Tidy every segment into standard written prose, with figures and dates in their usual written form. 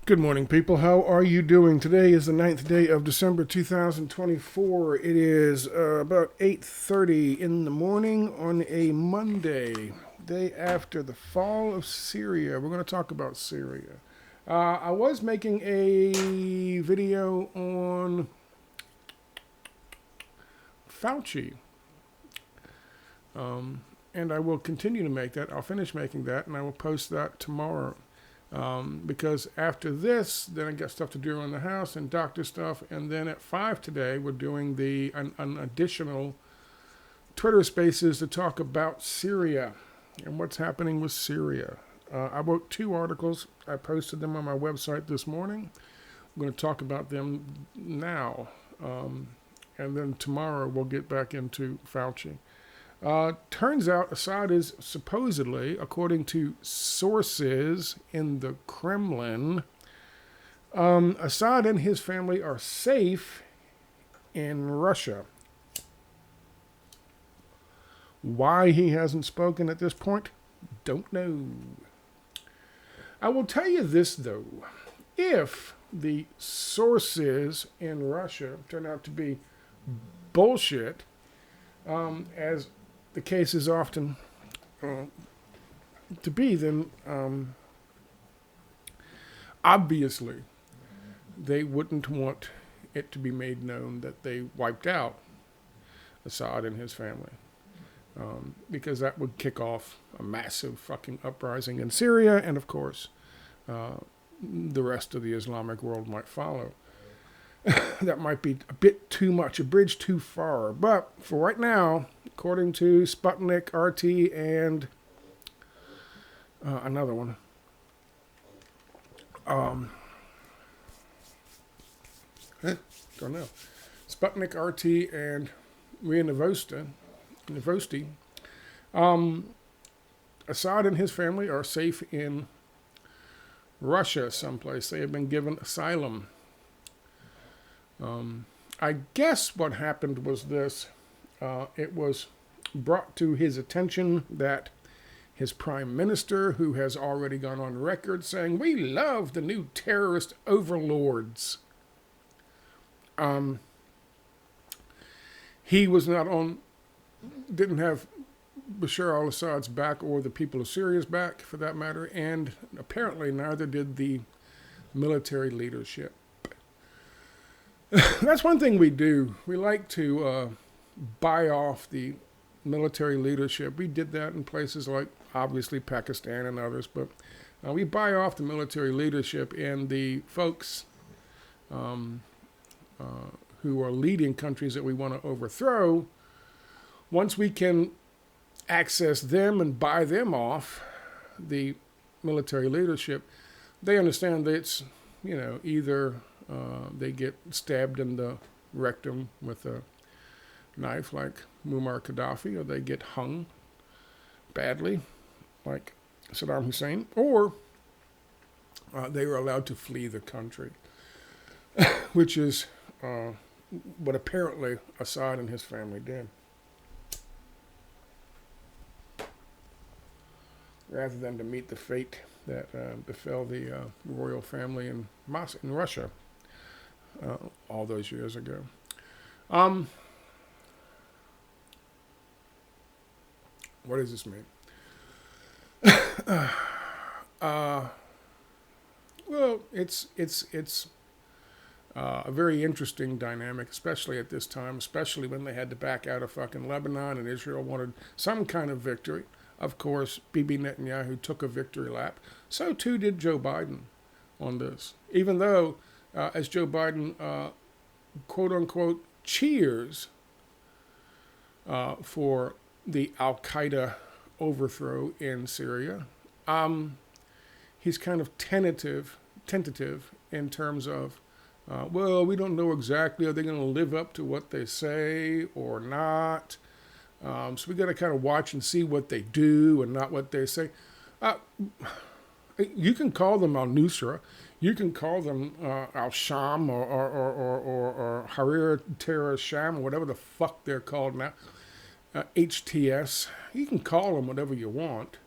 Good morning, people. How are you doing? Today is the 9th day of December 2024. It is about 8:30 in the morning on a Monday, day after the fall of Syria. We're going to talk about Syria. I was making a video on Fauci, and I will continue to make that. I'll finish making that, and I will post that tomorrow. Because after this, then I got stuff to do around the house and doctor stuff. And then at 5 today, we're doing an additional Twitter Spaces to talk about Syria and what's happening with Syria. I wrote 2 articles. I posted them on my website this morning. I'm going to talk about them now. And then tomorrow we'll get back into Fauci. Turns out Assad is supposedly, according to sources in the Kremlin, Assad and his family are safe in Russia. Why he hasn't spoken at this point, don't know. I will tell you this, though. If the sources in Russia turn out to be bullshit, as the case is often to be, then obviously they wouldn't want it to be made known that they wiped out Assad and his family, because that would kick off a massive fucking uprising in Syria, and of course the rest of the Islamic world might follow. That might be a bit too much, a bridge too far. But for right now, according to Sputnik, RT, and another one, don't know, Sputnik, RT, and Ria Novosti, Assad and his family are safe in Russia someplace. They have been given asylum. I guess what happened was this. It was brought to his attention that his prime minister, who has already gone on record saying, "We love the new terrorist overlords," he was not on, didn't have Bashar al-Assad's back or the people of Syria's back, for that matter, and apparently neither did the military leadership. That's one thing we do. We like to buy off the military leadership. We did that in places like, obviously, Pakistan and others, but we buy off the military leadership, and the folks who are leading countries that we want to overthrow, once we can access them and buy them off, the military leadership, they understand that it's, either they get stabbed in the rectum with a knife like Muammar Gaddafi, or they get hung badly like Saddam Hussein, or they are allowed to flee the country, which is what apparently Assad and his family did, rather than to meet the fate that befell the royal family in Russia all those years ago. What does this mean? Well, it's a very interesting dynamic, especially at this time, especially when they had to back out of fucking Lebanon and Israel wanted some kind of victory. Of course, Bibi Netanyahu took a victory lap. So too did Joe Biden on this. Even though, as Joe Biden, quote unquote, cheers for the Al-Qaeda overthrow in Syria, he's kind of tentative in terms of, well, we don't know exactly, are they going to live up to what they say or not? So we got to kind of watch and see what they do and not what they say. You can call them al-Nusra, you can call them al-Sham or Harir Terror Sham, or whatever the fuck they're called now, HTS. You can call them whatever you want.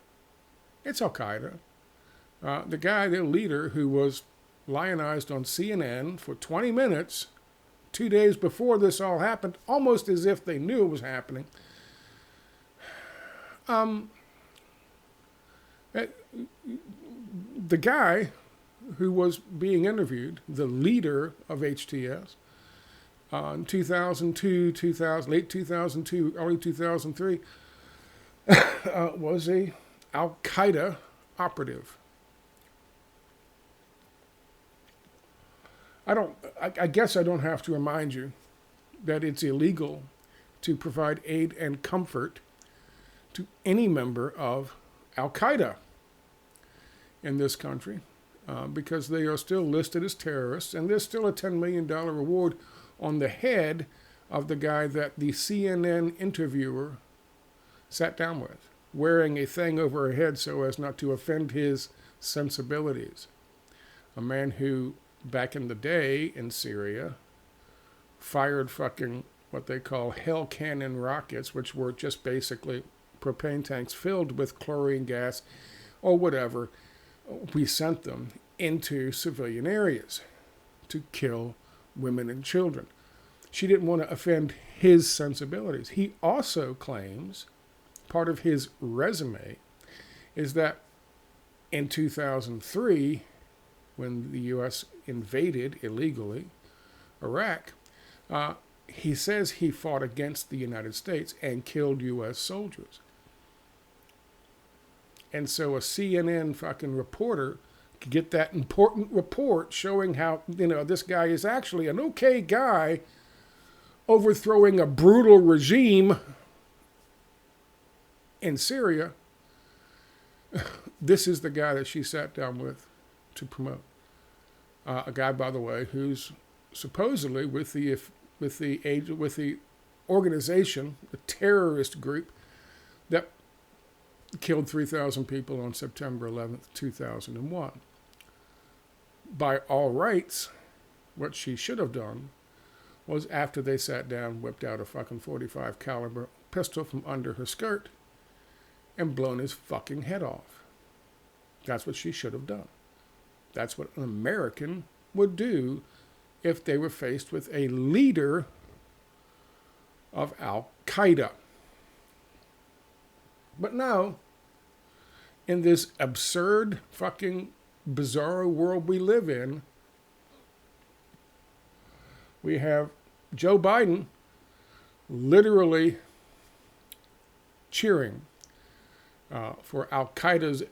It's Al-Qaeda. The guy, their leader, who was lionized on CNN for 20 minutes 2 days before this all happened, almost as if they knew it was happening. The guy who was being interviewed, the leader of HTS, in 2002, late 2002, early 2003, was a Al-Qaeda operative. I guess I don't have to remind you that it's illegal to provide aid and comfort to any member of Al-Qaeda in this country, because they are still listed as terrorists, and there's still a $10 million reward on the head of the guy that the CNN interviewer sat down with, wearing a thing over her head so as not to offend his sensibilities. A man who, back in the day in Syria, fired fucking what they call hell cannon rockets, which were just basically propane tanks filled with chlorine gas or whatever. We sent them into civilian areas to kill women and children. She didn't want to offend his sensibilities. He also claims, part of his resume, is that in 2003, when the U.S. invaded illegally Iraq, he says he fought against the United States and killed U.S. soldiers. And so a CNN fucking reporter could get that important report showing how, this guy is actually an okay guy overthrowing a brutal regime in Syria. This is the guy that she sat down with to promote. A guy, by the way, who's supposedly with the organization, the terrorist group that killed 3,000 people on September 11th, 2001. By all rights, what she should have done was, after they sat down, whipped out a fucking .45 caliber pistol from under her skirt and blown his fucking head off. That's what she should have done. That's what an American would do if they were faced with a leader of Al-Qaeda. But now, in this absurd, fucking bizarro world we live in, we have Joe Biden literally cheering for Al-Qaeda's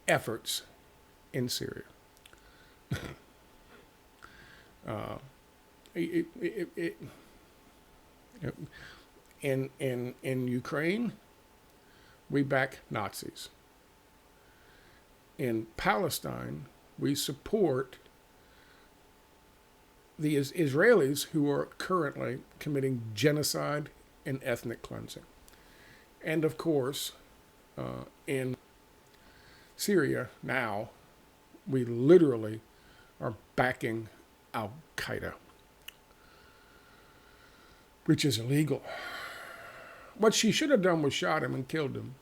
efforts in Syria. In Ukraine, we back Nazis. In Palestine, we support the Israelis who are currently committing genocide and ethnic cleansing. And of course, in Syria now, we literally are backing Al-Qaeda, which is illegal. What she should have done was shot him and killed him,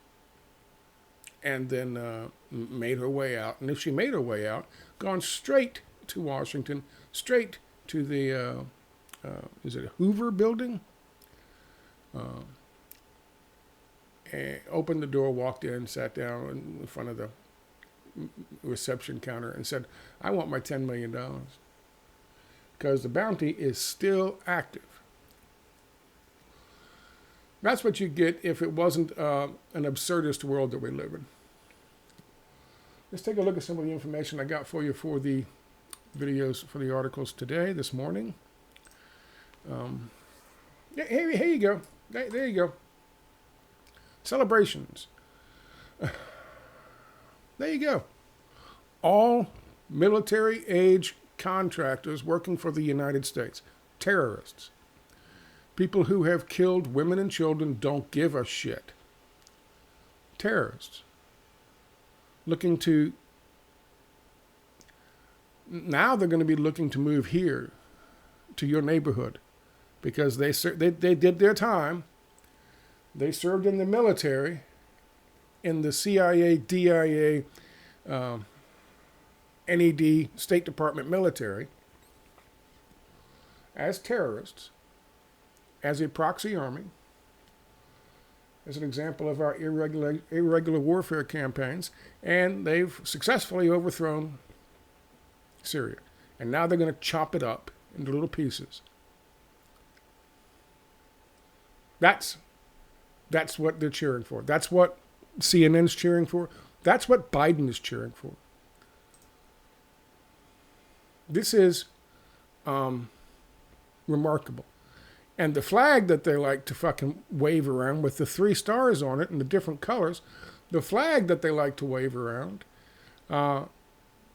and then made her way out. And if she made her way out, gone straight to Washington, straight to the, is it a Hoover building? And opened the door, walked in, sat down in front of the reception counter and said, I want my $10 million. Because the bounty is still active. That's what you get if it wasn't an absurdist world that we live in. Let's take a look at some of the information I got for you for the videos, for the articles today, this morning. Here you go. There you go. Celebrations. There you go. All military age contractors working for the United States. Terrorists. People who have killed women and children don't give a shit. Terrorists. Looking to... Now they're going to be looking to move here, to your neighborhood, because they did their time. They served in the military, in the CIA, DIA, NED State Department military as terrorists, as a proxy army, as an example of our irregular warfare campaigns, and they've successfully overthrown Syria. And now they're going to chop it up into little pieces. That's what they're cheering for. That's what CNN's cheering for. That's what Biden is cheering for. This is remarkable. And the flag that they like to fucking wave around with the 3 stars on it and the different colors, the flag that they like to wave around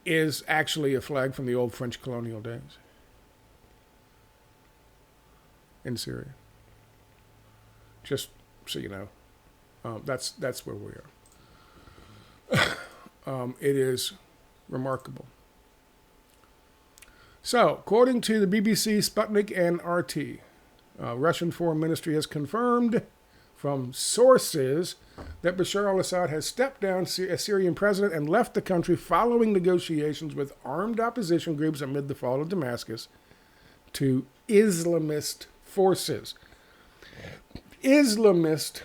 is actually a flag from the old French colonial days in Syria. Just so you know, that's where we are. It is remarkable. So, according to the BBC, Sputnik, and RT, Russian Foreign Ministry has confirmed from sources that Bashar al-Assad has stepped down as Syrian president and left the country following negotiations with armed opposition groups amid the fall of Damascus to Islamist forces. Islamist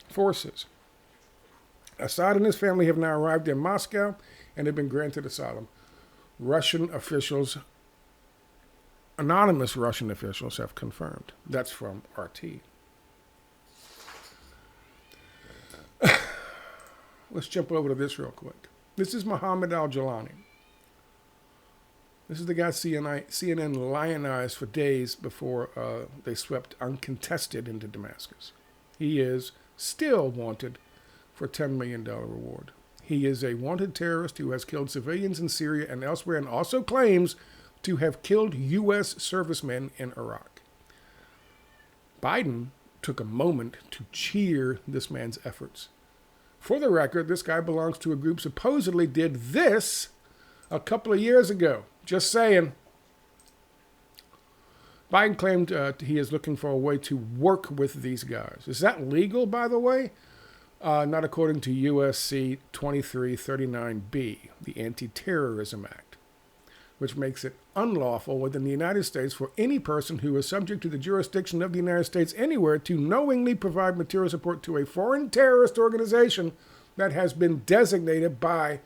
forces. Assad and his family have now arrived in Moscow and have been granted asylum. Russian officials, anonymous Russian officials, have confirmed. That's from RT. Let's jump over to this real quick. This is Mohammed al-Jalani. This is the guy CNN lionized for days before they swept uncontested into Damascus. He is still wanted for a $10 million reward. He is a wanted terrorist who has killed civilians in Syria and elsewhere, and also claims to have killed U.S. servicemen in Iraq. Biden took a moment to cheer this man's efforts. For the record, this guy belongs to a group supposedly did this a couple of years ago. Just saying. Biden claimed he is looking for a way to work with these guys. Is that legal, by the way? Not according to USC 2339B, the Anti-Terrorism Act, which makes it unlawful within the United States for any person who is subject to the jurisdiction of the United States anywhere to knowingly provide material support to a foreign terrorist organization that has been designated by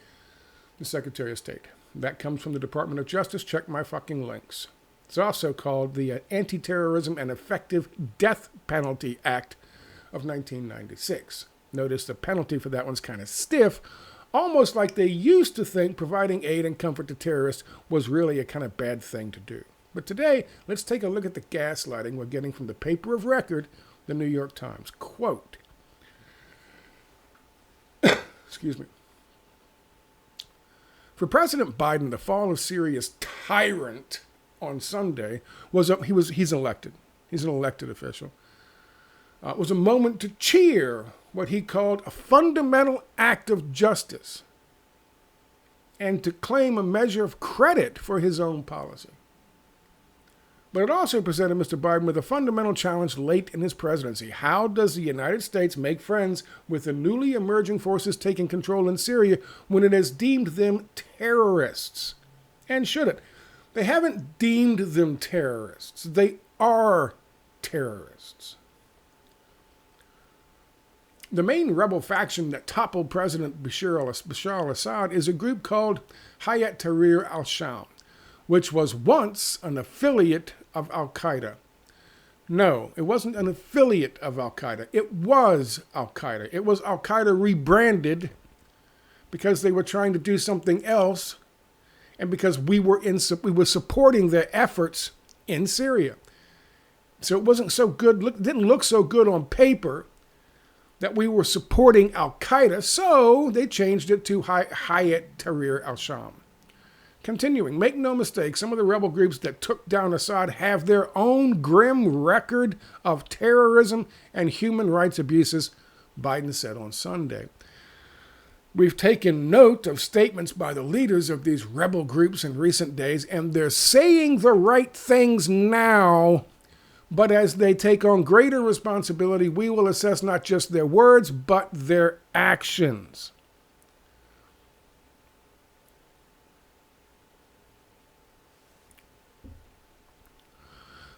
the Secretary of State. That comes from the Department of Justice. Check my fucking links. It's also called the Anti-Terrorism and Effective Death Penalty Act of 1996. Notice the penalty for that one's kind of stiff, almost like they used to think providing aid and comfort to terrorists was really a kind of bad thing to do. But today, let's take a look at the gaslighting we're getting from the paper of record, the New York Times. Quote, excuse me. For President Biden, the fall of Syria's tyrant on Sunday he's elected. He's an elected official. Was a moment to cheer what he called a fundamental act of justice and to claim a measure of credit for his own policy. But it also presented Mr. Biden with a fundamental challenge late in his presidency. How does the United States make friends with the newly emerging forces taking control in Syria when it has deemed them terrorists? And should it? They haven't deemed them terrorists. They are terrorists. The main rebel faction that toppled President Bashar al-Assad is a group called Hayat Tahrir al-Sham, which was once an affiliate of al-Qaeda. No, it wasn't an affiliate of al-Qaeda. It was al-Qaeda. It was al-Qaeda rebranded because they were trying to do something else and because we were supporting their efforts in Syria. So it wasn't so good, didn't look so good on paper that we were supporting al-Qaeda, so they changed it to Hayat Tahrir al-Sham. Continuing, make no mistake, some of the rebel groups that took down Assad have their own grim record of terrorism and human rights abuses, Biden said on Sunday. We've taken note of statements by the leaders of these rebel groups in recent days, and they're saying the right things now. But as they take on greater responsibility, we will assess not just their words, but their actions.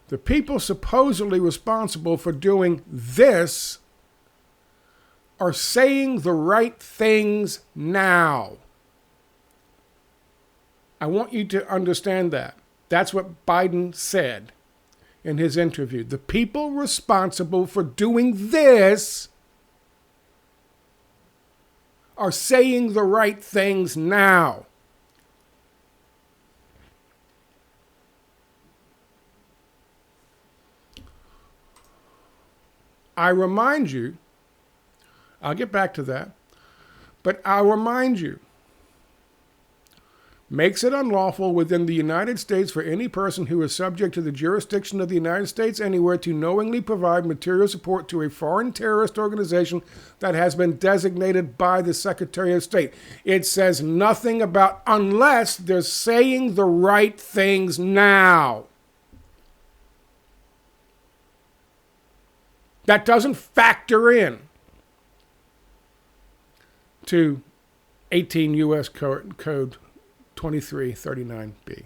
The people supposedly responsible for doing this are saying the right things now. I want you to understand that. That's what Biden said in his interview. The people responsible for doing this are saying the right things now. I remind you, I'll get back to that, but I'll remind you, makes it unlawful within the United States for any person who is subject to the jurisdiction of the United States anywhere to knowingly provide material support to a foreign terrorist organization that has been designated by the Secretary of State. It says nothing about unless they're saying the right things now. That doesn't factor in to 18 U.S. Code 2339B,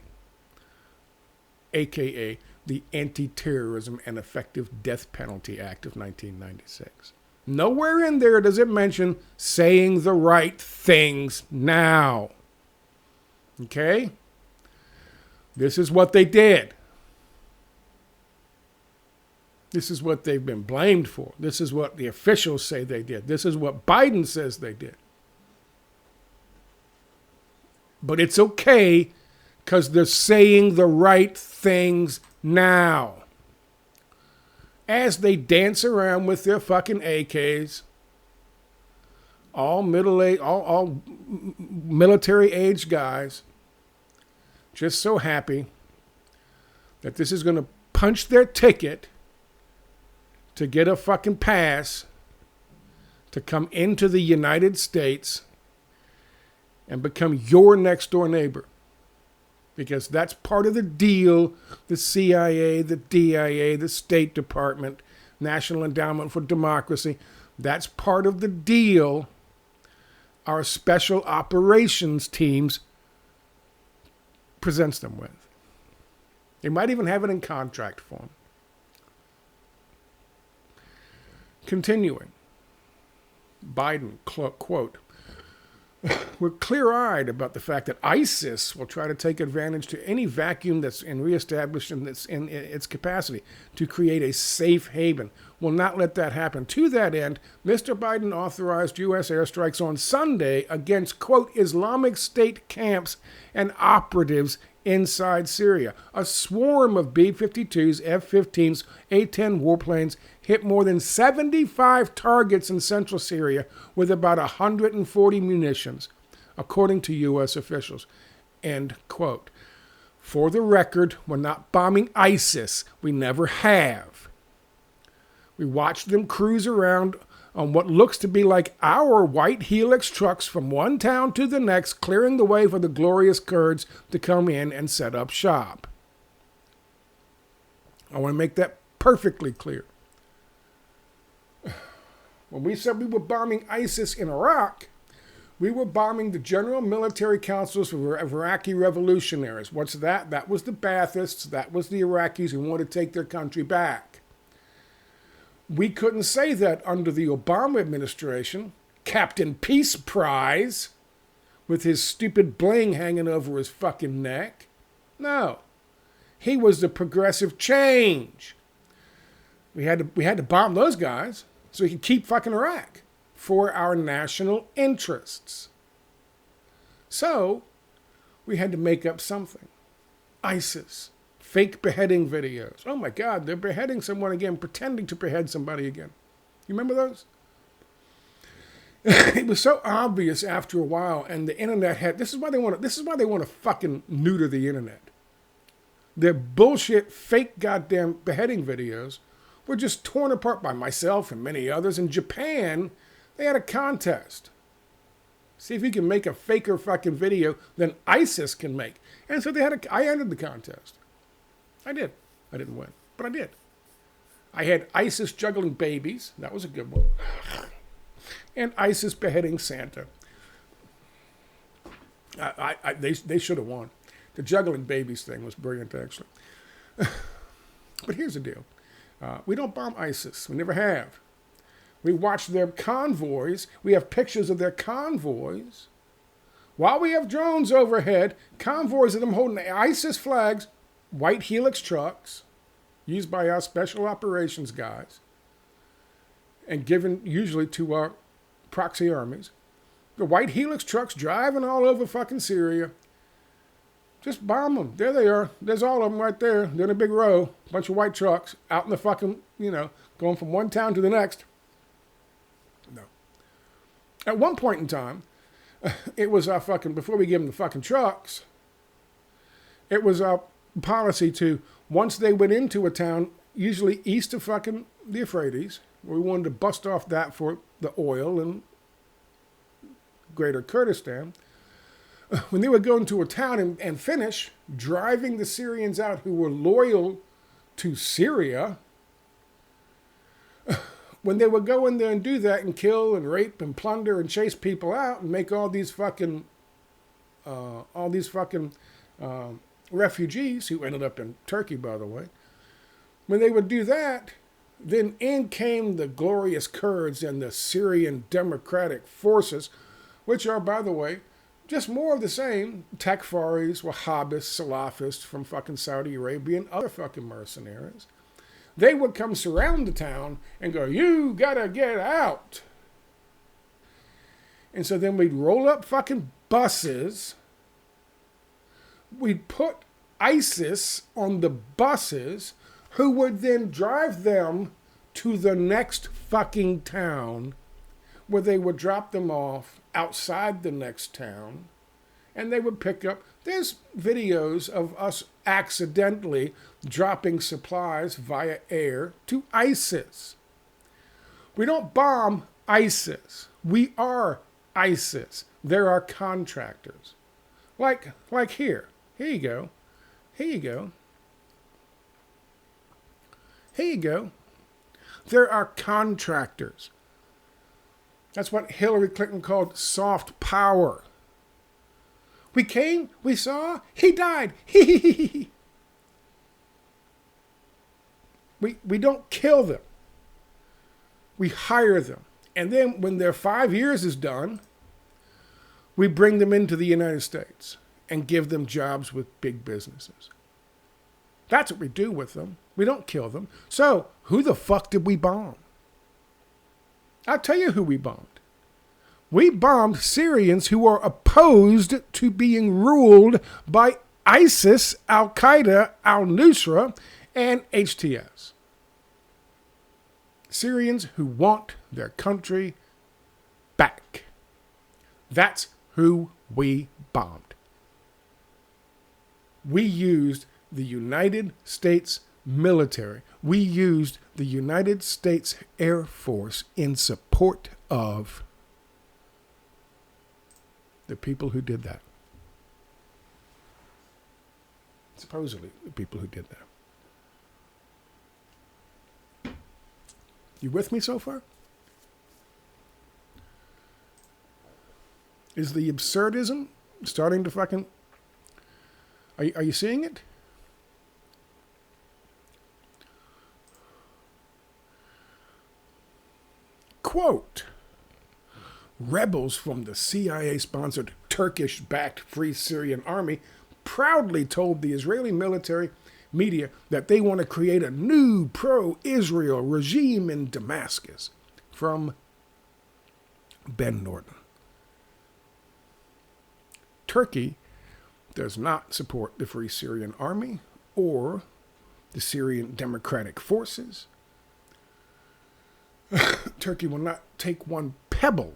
a.k.a. the Anti-Terrorism and Effective Death Penalty Act of 1996. Nowhere in there does it mention saying the right things now. Okay? This is what they did. This is what they've been blamed for. This is what the officials say they did. This is what Biden says they did. But it's okay because they're saying the right things now. As they dance around with their fucking AKs, all middle-aged, all military-aged guys, just so happy that this is going to punch their ticket to get a fucking pass to come into the United States and become your next door neighbor. Because that's part of the deal the CIA, the DIA, the State Department, National Endowment for Democracy, that's part of the deal our special operations teams presents them with. They might even have it in contract form. Continuing, Biden, quote, "We're clear-eyed about the fact that ISIS will try to take advantage to any vacuum that's in reestablished in its capacity to create a safe haven. We'll not let that happen. To that end, Mr. Biden authorized U.S. airstrikes on Sunday against, quote, Islamic State camps and operatives inside Syria. A swarm of B-52s, F-15s, A-10 warplanes hit more than 75 targets in central Syria with about 140 munitions, according to U.S. officials." End quote. For the record, we're not bombing ISIS. We never have. We watched them cruise around on what looks to be like our white Helix trucks from one town to the next, clearing the way for the glorious Kurds to come in and set up shop. I want to make that perfectly clear. When we said we were bombing ISIS in Iraq, we were bombing the General Military Councils of Iraqi revolutionaries. What's that? That was the Baathists. That was the Iraqis who wanted to take their country back. We couldn't say that under the Obama administration. Captain Peace Prize, with his stupid bling hanging over his fucking neck. No. He was the progressive change. We had to bomb those guys so we could keep fucking Iraq for our national interests. So, we had to make up something. ISIS. Fake beheading videos. Oh my God, they're beheading someone again, pretending to behead somebody again. You remember those? It was so obvious after a while, and the internet had. This is why they want to fucking neuter the internet. Their bullshit, fake goddamn beheading videos were just torn apart by myself and many others. In Japan, they had a contest. See if you can make a faker fucking video than ISIS can make. And so I entered the contest. I did. I didn't win, but I did. I had ISIS juggling babies. That was a good one. And ISIS beheading Santa. They should have won. The juggling babies thing was brilliant, actually. But here's the deal. We don't bomb ISIS. We never have. We watch their convoys. We have pictures of their convoys. While we have drones overhead, convoys of them holding the ISIS flags, white Helix trucks, used by our special operations guys, and given usually to our proxy armies. The white Helix trucks driving all over fucking Syria. Just bomb them. There they are. There's all of them right there. They're in a big row. Bunch of white trucks out in the fucking, going from one town to the next. No. At one point in time, it was our fucking, before we give them the fucking trucks, it was our policy to, once they went into a town, usually east of fucking the Euphrates, we wanted to bust off that for the oil and greater Kurdistan. When they would go into a town and finish driving the Syrians out who were loyal to Syria, when they would go in there and do that and kill and rape and plunder and chase people out and make all these fucking refugees who ended up in Turkey, by the way, when they would do that, then in came the glorious Kurds and the Syrian Democratic Forces, which are, by the way, just more of the same. Takfaris, Wahhabists, Salafists from fucking Saudi Arabia and other fucking mercenaries. They would come surround the town and go, "You gotta get out." And so then we'd roll up fucking buses. We'd put ISIS on the buses, who would then drive them to the next fucking town, where they would drop them off outside the next town, and they would pick up. There's videos of us accidentally dropping supplies via air to ISIS. We don't bomb ISIS. We are ISIS. They're our contractors. Like here. Here you go. Here you go. Here you go. They're our contractors. That's what Hillary Clinton called soft power. We came, we saw, he died. We don't kill them. We hire them. And then when their 5 years is done, we bring them into the United States and give them jobs with big businesses. That's what we do with them. We don't kill them. So, who the fuck did we bomb? I'll tell you who we bombed. We bombed Syrians who are opposed to being ruled by ISIS, Al-Qaeda, Al-Nusra, and HTS. Syrians who want their country back. That's who we bombed. We used the United States military. We used the United States Air Force in support of the people who did that. Supposedly, the people who did that. You with me so far? Is the absurdism starting to fucking... Are you seeing it? Quote, rebels from the CIA-sponsored Turkish-backed Free Syrian Army proudly told the Israeli military media that they want to create a new pro-Israel regime in Damascus. From Ben Norton. Turkey does not support the Free Syrian Army or the Syrian Democratic Forces. Turkey will not take one pebble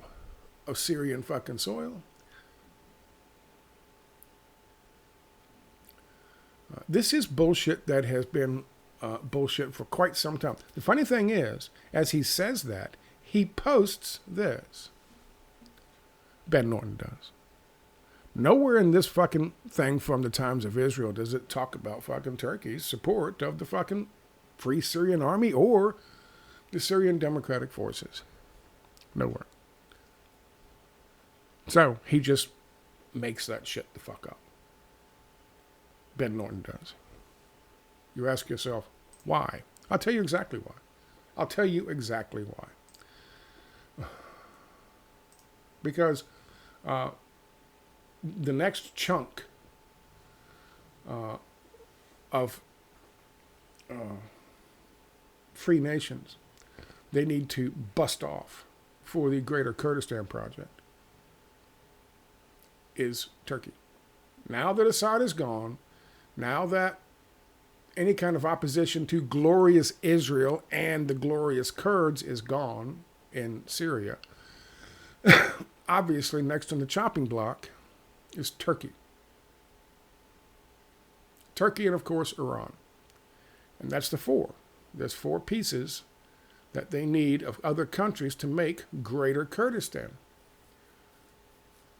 of Syrian fucking soil. This is bullshit that has been bullshit for quite some time. The funny thing is, as he says that, he posts this. Ben Norton does. Nowhere in this fucking thing from the Times of Israel does it talk about fucking Turkey's support of the fucking Free Syrian Army or the Syrian Democratic Forces. Nowhere. So, he just makes that shit the fuck up. Ben Norton does. You ask yourself, Why? I'll tell you exactly why. I'll tell you exactly why. Because the next chunk of free nations they need to bust off for the Greater Kurdistan Project is Turkey. Now that Assad is gone, now that any kind of opposition to glorious Israel and the glorious Kurds is gone in Syria, obviously next on the chopping block is Turkey. Turkey and, of course, Iran. And that's the four. There's four pieces that they need of other countries to make Greater Kurdistan.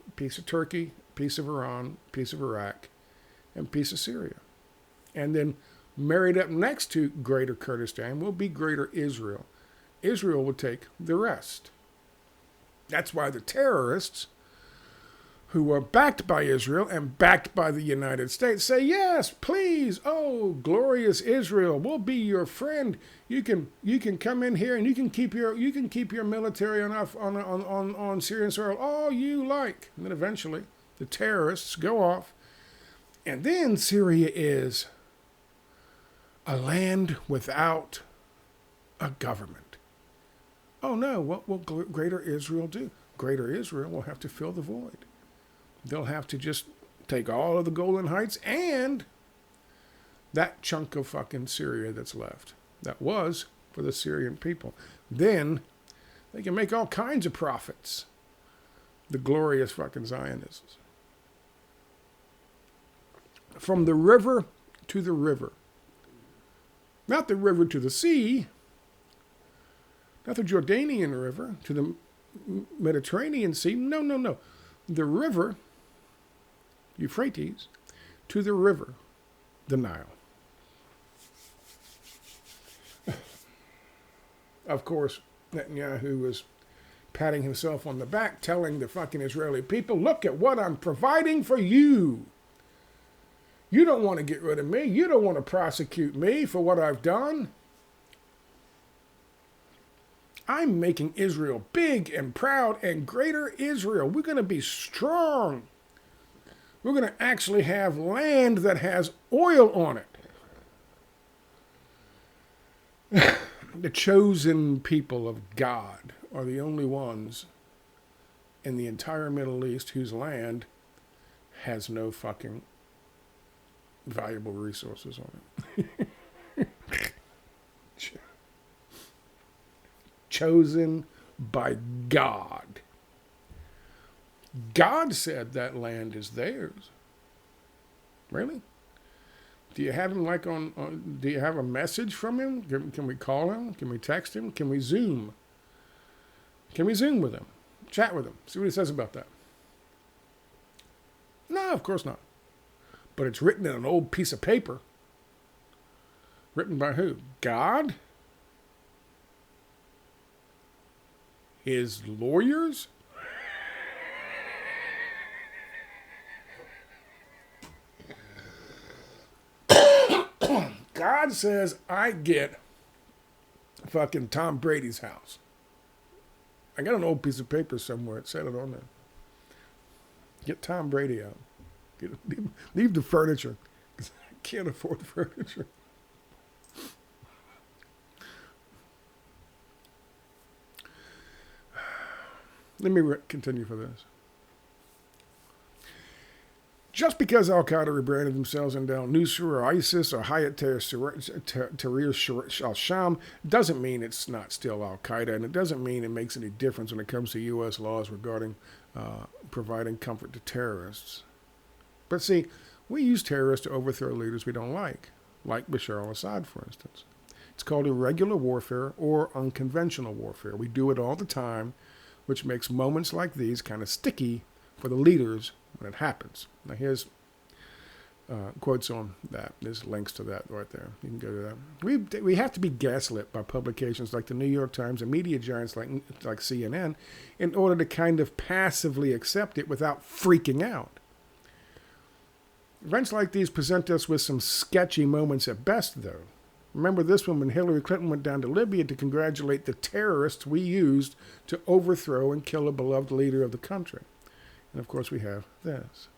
A piece of Turkey, a piece of Iran, a piece of Iraq, and a piece of Syria. And then married up next to Greater Kurdistan will be Greater Israel. Israel will take the rest. That's why the terrorists who are backed by Israel and backed by the United States say, yes, please, oh, glorious Israel, we'll be your friend. You can come in here and you can keep your military on Syrian soil all you like. And then eventually the terrorists go off, and then Syria is a land without a government. Oh no, what will Greater Israel do? Greater Israel will have to fill the void. They'll have to just take all of the Golan Heights and that chunk of fucking Syria that's left. That was for the Syrian people. Then they can make all kinds of profits. The glorious fucking Zionists. From the river to the river. Not the river to the sea. Not the Jordanian River to the Mediterranean Sea. No, no, no. The river, Euphrates, to the river, the Nile. Of course, Netanyahu was patting himself on the back, telling the fucking Israeli people, look at what I'm providing for you. You don't want to get rid of me. You don't want to prosecute me for what I've done. I'm making Israel big and proud and greater Israel. We're going to be strong. We're going to actually have land that has oil on it. The chosen people of God are the only ones in the entire Middle East whose land has no fucking valuable resources on it. Chosen by God. God said that land is theirs. Really? Do you have him do you have a message from him? Can we call him? Can we text him? Can we Zoom? Can we Zoom with him? Chat with him? See what he says about that? No, of course not. But it's written in an old piece of paper. Written by who? God? His lawyers? God says I get fucking Tom Brady's house. I got an old piece of paper somewhere. It said it on there. Get Tom Brady out. Leave the furniture. Because I can't afford the furniture. Let me continue for this. Just because Al-Qaeda rebranded themselves into al-Nusra or ISIS or Hayat Tahrir al-Sham doesn't mean it's not still Al-Qaeda, and it doesn't mean it makes any difference when it comes to U.S. laws regarding providing comfort to terrorists. But see, we use terrorists to overthrow leaders we don't like Bashar al-Assad, for instance. It's called irregular warfare or unconventional warfare. We do it all the time, which makes moments like these kind of sticky for the leaders when it happens. Now here's quotes on that. There's links to that right there. You can go to that. We have to be gaslit by publications like the New York Times and media giants like CNN in order to kind of passively accept it without freaking out. Events like these present us with some sketchy moments at best, though. Remember this one when Hillary Clinton went down to Libya to congratulate the terrorists we used to overthrow and kill a beloved leader of the country. And of course we have this.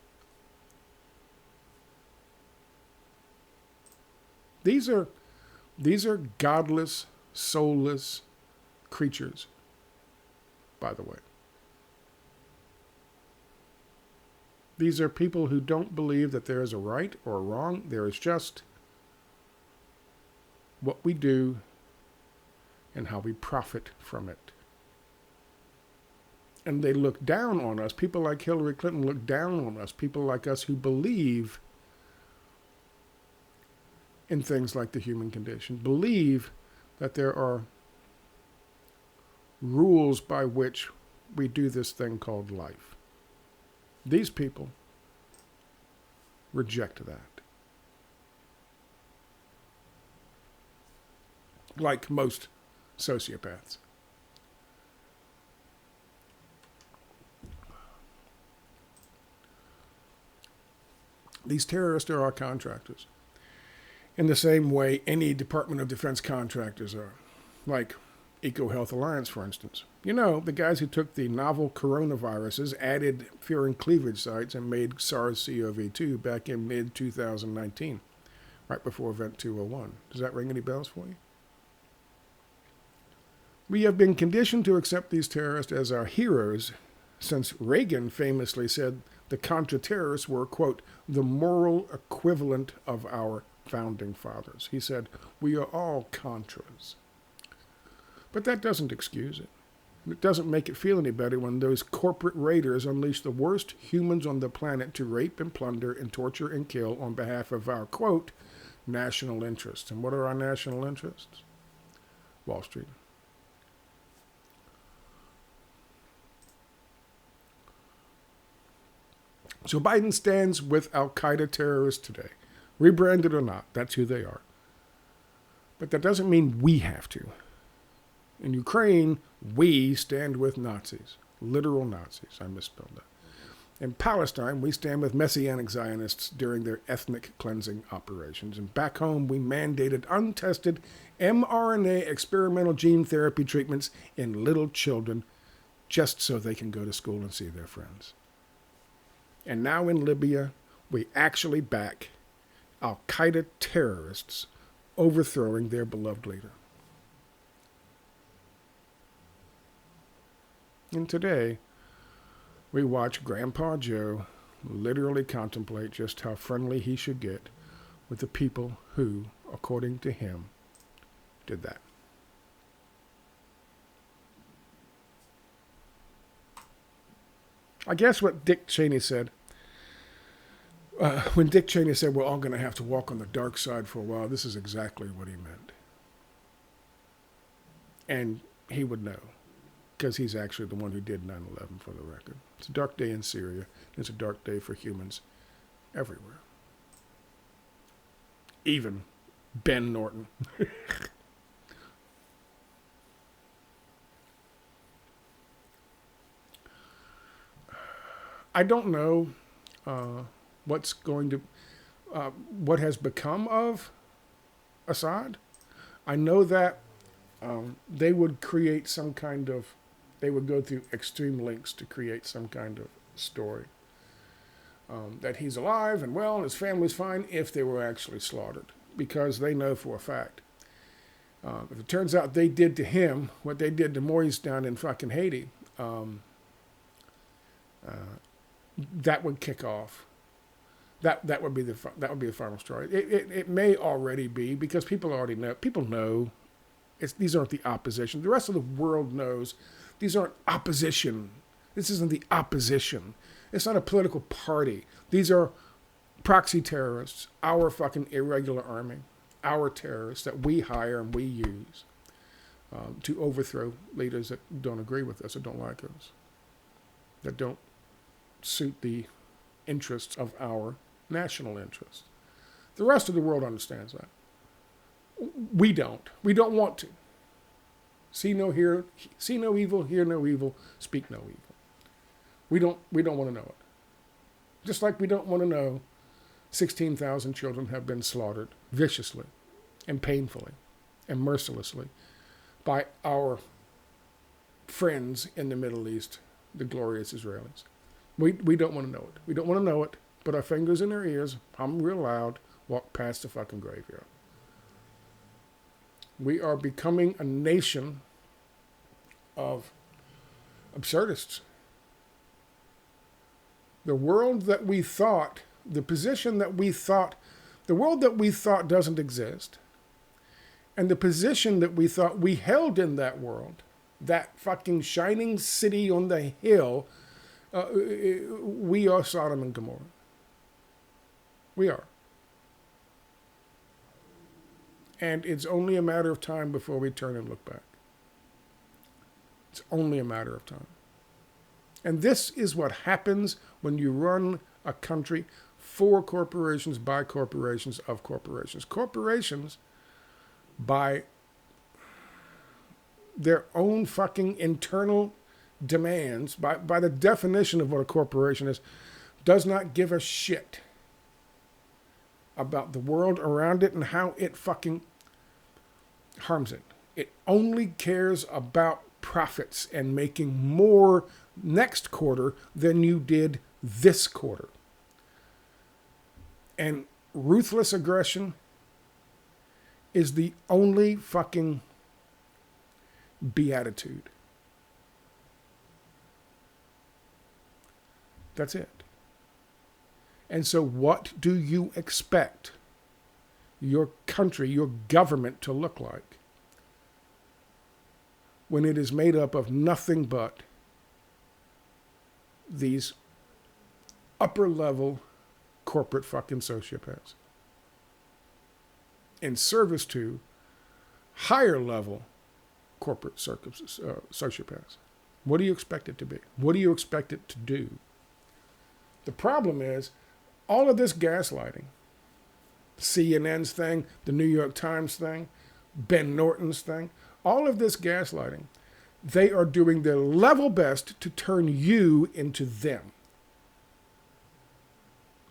These are godless, soulless creatures, by the way. These are people who don't believe that there is a right or a wrong. There is just what we do and how we profit from it. And they look down on us. People like Hillary Clinton look down on us. People like us who believe in things like the human condition, believe that there are rules by which we do this thing called life. These people reject that. Like most sociopaths. These terrorists are our contractors. In the same way any Department of Defense contractors are. Like EcoHealth Alliance, for instance. You know, the guys who took the novel coronaviruses, added furin cleavage sites, and made SARS-CoV-2 back in mid-2019, right before Event 201. Does that ring any bells for you? We have been conditioned to accept these terrorists as our heroes since Reagan famously said the Contra-terrorists were, quote, the moral equivalent of our founding fathers. He said, we are all Contras. But that doesn't excuse it. It doesn't make it feel any better when those corporate raiders unleash the worst humans on the planet to rape and plunder and torture and kill on behalf of our, quote, national interests. And what are our national interests? Wall Street. So Biden stands with Al-Qaeda terrorists today. Rebranded or not, that's who they are. But that doesn't mean we have to. In Ukraine, we stand with Nazis. Literal Nazis. I misspelled that. In Palestine, we stand with Messianic Zionists during their ethnic cleansing operations. And back home, we mandated untested mRNA experimental gene therapy treatments in little children just so they can go to school and see their friends. And now in Libya, we actually back Al-Qaeda terrorists overthrowing their beloved leader. And today, we watch Grandpa Joe literally contemplate just how friendly he should get with the people who, according to him, did that. I guess what Dick Cheney said, when Dick Cheney said we're all going to have to walk on the dark side for a while, this is exactly what he meant. And he would know, because he's actually the one who did 9/11 for the record. It's a dark day in Syria. It's a dark day for humans everywhere. Even Ben Norton. I don't know what's going to, what has become of Assad. I know that they would create some kind of, they would go through extreme lengths to create some kind of story. That he's alive and well and his family's fine if they were actually slaughtered. Because they know for a fact. If it turns out they did to him what they did to Moise down in fucking Haiti, that would kick off. That would be the final story. It may already be because people already know. People know. These aren't the opposition. The rest of the world knows these aren't opposition. This isn't the opposition. It's not a political party. These are proxy terrorists, our fucking irregular army, our terrorists that we hire and we use to overthrow leaders that don't agree with us or don't like us, that don't suit the interests of our national interests. The rest of the world understands that. We don't. We don't want to. See no evil, hear no evil, speak no evil. We don't want to know it. Just like we don't want to know 16,000 children have been slaughtered viciously and painfully and mercilessly by our friends in the Middle East, the glorious Israelis. We don't want to know it. We don't want to know it. Put our fingers in our ears, hum real loud, walk past the fucking graveyard. We are becoming a nation of absurdists. The world that we thought, the position that we thought, the world that we thought doesn't exist, and the position that we thought we held in that world, that fucking shining city on the hill, we are Sodom and Gomorrah. We are. And it's only a matter of time before we turn and look back. It's only a matter of time. And this is what happens when you run a country for corporations, by corporations, of corporations. Corporations, by their own fucking internal demands, by the definition of what a corporation is, does not give a shit about the world around it and how it fucking harms it. It only cares about profits and making more next quarter than you did this quarter. And ruthless aggression is the only fucking beatitude. That's it. And so what do you expect your country, your government to look like when it is made up of nothing but these upper level corporate fucking sociopaths in service to higher level corporate sociopaths? What do you expect it to be? What do you expect it to do? The problem is all of this gaslighting, CNN's thing, the New York Times thing, Ben Norton's thing, all of this gaslighting, they are doing their level best to turn you into them,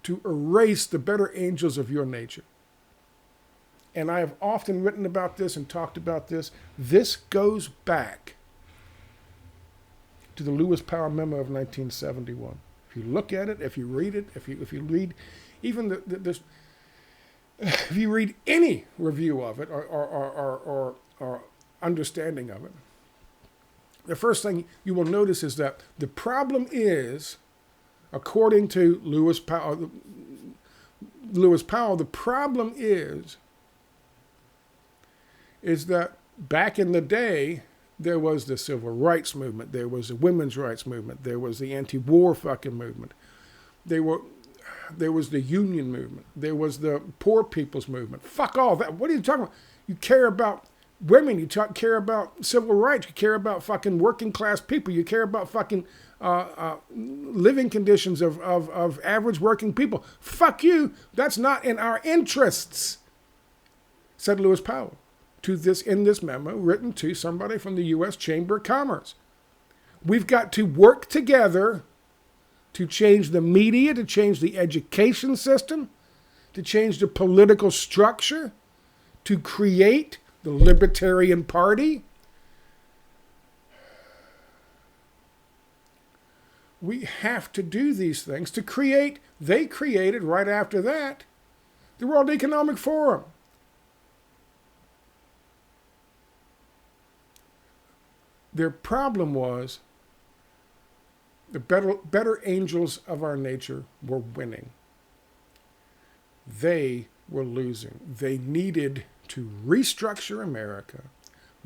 to erase the better angels of your nature. And I have often written about this and talked about this. This goes back to the Lewis Powell memo of 1971. If you look at it, if you read it, if you read even if you read any review of it or understanding of it, the first thing you will notice is that the problem is, according to Lewis Powell, the problem is that back in the day, there was the civil rights movement, there was the women's rights movement, there was the anti-war fucking movement, there was the union movement, there was the poor people's movement. Fuck all that. What are you talking about? You care about women, you care about civil rights, you care about fucking working class people, you care about fucking living conditions of average working people. Fuck you. That's not in our interests, said Lewis Powell in this memo written to somebody from the U.S. Chamber of Commerce. We've got to work together to change the media, to change the education system, to change the political structure, to create the Libertarian Party. We have to do these things to create, they created right after that, the World Economic Forum. Their problem was the better angels of our nature were winning. They were losing. They needed to restructure America,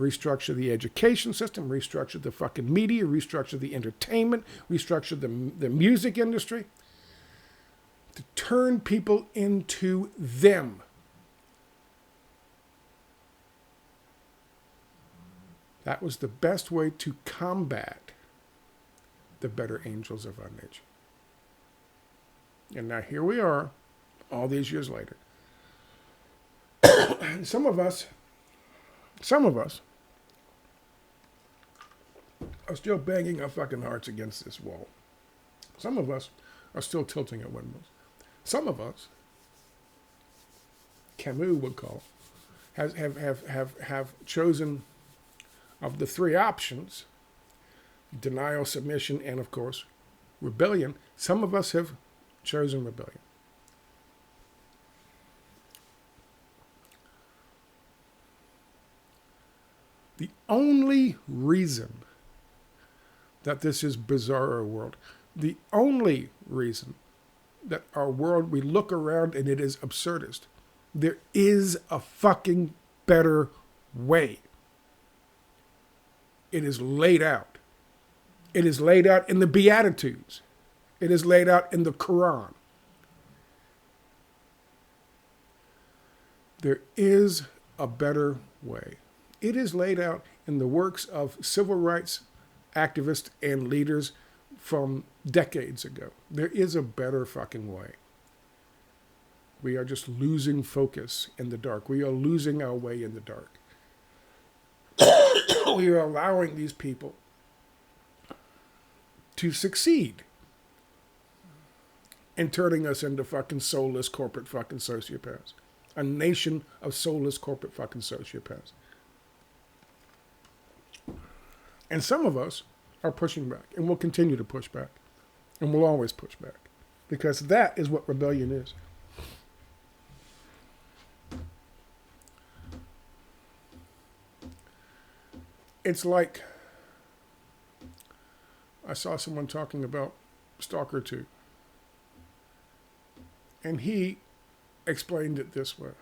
restructure the education system, restructure the fucking media, restructure the entertainment, restructure the music industry, to turn people into them. That was the best way to combat the better angels of our nature. And now here we are, all these years later. Some of us are still banging our fucking hearts against this wall. Some of us are still tilting at windmills. Some of us, Camus would call, have chosen, of the three options, denial, submission, and of course, rebellion, some of us have chosen rebellion. The only reason that this is bizarre world, the only reason that our world, we look around and it is absurdist, there is a fucking better way. It is laid out. It is laid out in the Beatitudes. It is laid out in the Quran. There is a better way. It is laid out in the works of civil rights activists and leaders from decades ago. There is a better fucking way. We are just losing focus in the dark. We are losing our way in the dark. We are allowing these people to succeed in turning us into fucking soulless corporate fucking sociopaths. A nation of soulless corporate fucking sociopaths. And some of us are pushing back, and will continue to push back, and will always push back, because that is what rebellion is. It's like, I saw someone talking about Stalker 2, and he explained it this way.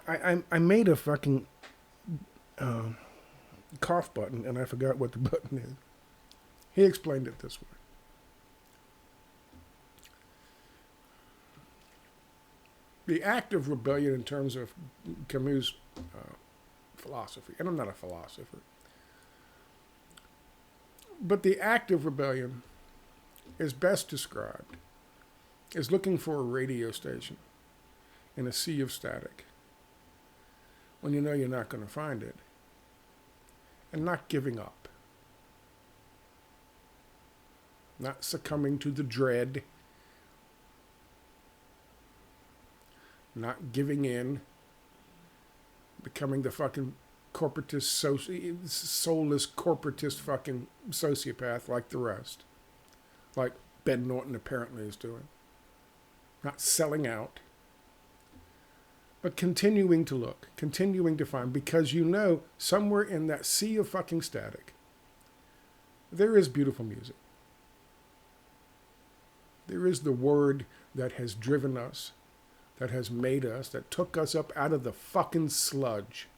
I made a fucking cough button, and I forgot what the button is. He explained it this way. The act of rebellion in terms of Camus' philosophy, and I'm not a philosopher, but the act of rebellion is best described as looking for a radio station in a sea of static when you know you're not going to find it, and not giving up, not succumbing to the dread, not giving in, becoming the fucking corporatist, soulless corporatist fucking sociopath like the rest, like Ben Norton apparently is doing. Not selling out, but continuing to look, continuing to find, because you know somewhere in that sea of fucking static, there is beautiful music. There is the word that has driven us, that has made us, that took us up out of the fucking sludge.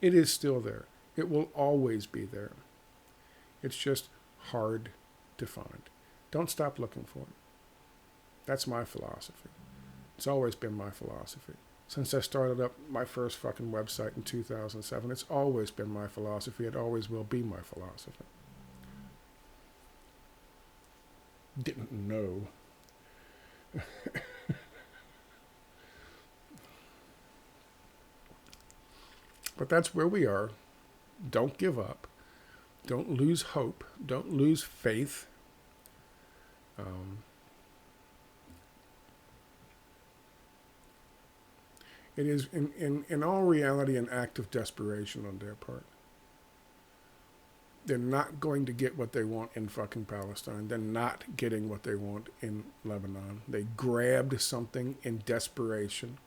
It is still there. It will always be there. It's just hard to find. Don't stop looking for it. That's my philosophy. It's always been my philosophy. Since I started up my first fucking website in 2007, it's always been my philosophy. It always will be my philosophy. Didn't know. But that's where we are. Don't give up. Don't lose hope. Don't lose faith. It is, in all reality, an act of desperation on their part. They're not going to get what they want in fucking Palestine. They're not getting what they want in Lebanon. They grabbed something in desperation.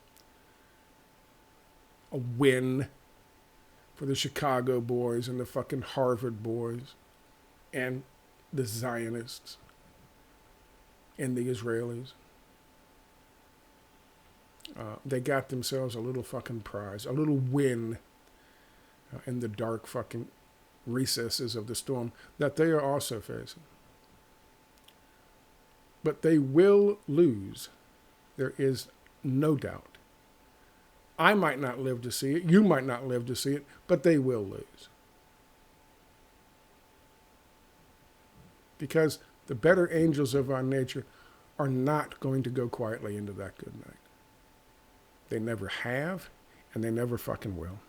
A win for the Chicago boys and the fucking Harvard boys and the Zionists and the Israelis. They got themselves a little fucking prize, a little win in the dark fucking recesses of the storm that they are also facing. But they will lose. There is no doubt. I might not live to see it. You might not live to see it, but they will lose. Because the better angels of our nature are not going to go quietly into that good night. They never have, and they never fucking will.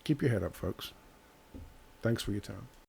Keep your head up, folks. Thanks for your time.